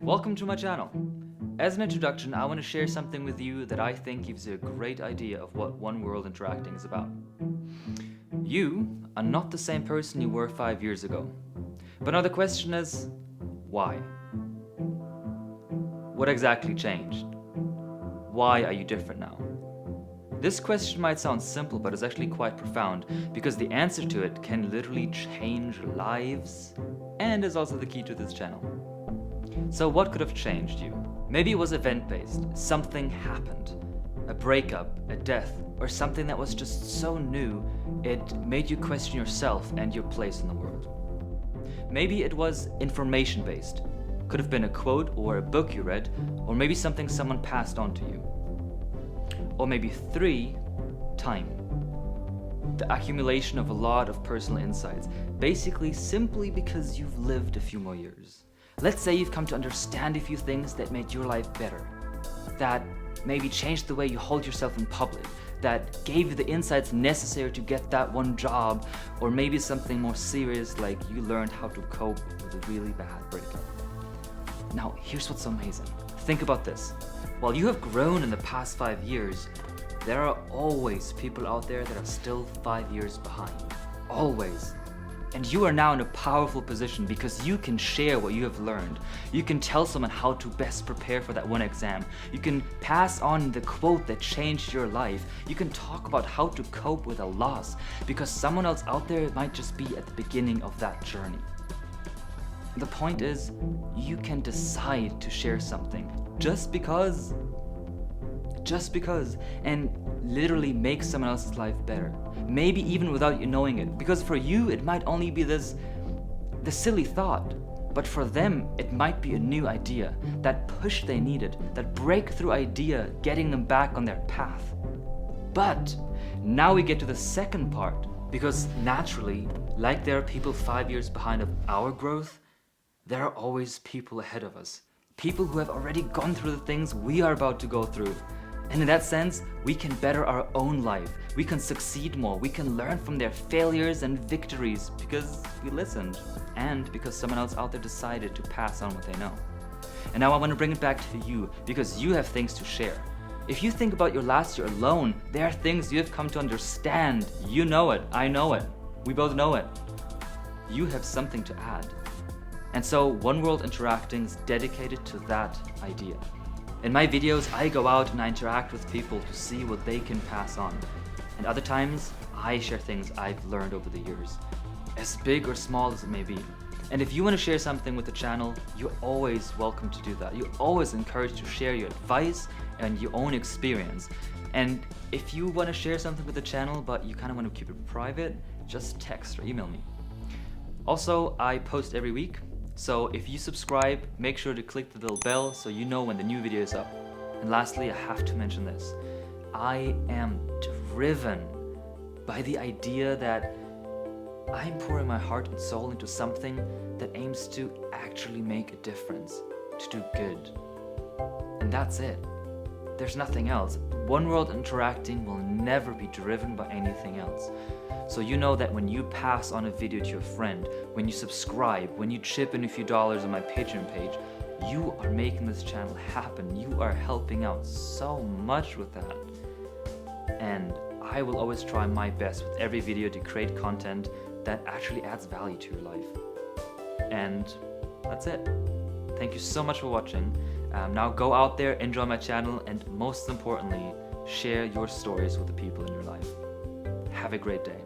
Welcome to my channel. As an introduction, I want to share something with you that I think gives you a great idea of what One World Interacting is about. You are not the same person you were 5 years ago. But now the question is, why? What exactly changed? Why are you different now? This question might sound simple, but it's actually quite profound, because the answer to it can literally change lives, and is also the key to this channel. So what could have changed you? Maybe it was event-based, something happened. A breakup, a death, or something that was just so new, it made you question yourself and your place in the world. Maybe it was information-based. Could have been a quote or a book you read, or maybe something someone passed on to you. Or maybe 3, time. The accumulation of a lot of personal insights, basically simply because you've lived a few more years. Let's say you've come to understand a few things that made your life better, that maybe changed the way you hold yourself in public, that gave you the insights necessary to get that one job, or maybe something more serious like you learned how to cope with a really bad breakup. Now, here's what's amazing. Think about this. While you have grown in the past 5 years, there are always people out there that are still 5 years behind. Always. And you are now in a powerful position because you can share what you have learned. You can tell someone how to best prepare for that one exam. You can pass on the quote that changed your life. You can talk about how to cope with a loss because someone else out there might just be at the beginning of that journey. The point is, you can decide to share something just because, and literally make someone else's life better. Maybe even without you knowing it, because for you it might only be the silly thought, but for them it might be a new idea, that push they needed, that breakthrough idea getting them back on their path. But now we get to the second part, because naturally, like there are people 5 years behind of our growth, there are always people ahead of us. People who have already gone through the things we are about to go through. And in that sense, we can better our own life. We can succeed more. We can learn from their failures and victories because we listened and because someone else out there decided to pass on what they know. And now I want to bring it back to you because you have things to share. If you think about your last year alone, there are things you have come to understand. You know it. I know it. We both know it. You have something to add. And so One World Interacting is dedicated to that idea. In my videos, I go out and I interact with people to see what they can pass on. And other times, I share things I've learned over the years, as big or small as it may be. And if you want to share something with the channel, you're always welcome to do that. You're always encouraged to share your advice and your own experience. And if you want to share something with the channel, but you kind of want to keep it private, just text or email me. Also, I post every week. So if you subscribe, make sure to click the little bell so you know when the new video is up. And lastly, I have to mention this. I am driven by the idea that I'm pouring my heart and soul into something that aims to actually make a difference, to do good. And that's it. There's nothing else. One World Interacting will never be driven by anything else. So you know that when you pass on a video to your friend, when you subscribe, when you chip in a few dollars on my Patreon page, you are making this channel happen. You are helping out so much with that. And I will always try my best with every video to create content that actually adds value to your life. And that's it. Thank you so much for watching. Now go out there, enjoy my channel, and most importantly, share your stories with the people in your life. Have a great day.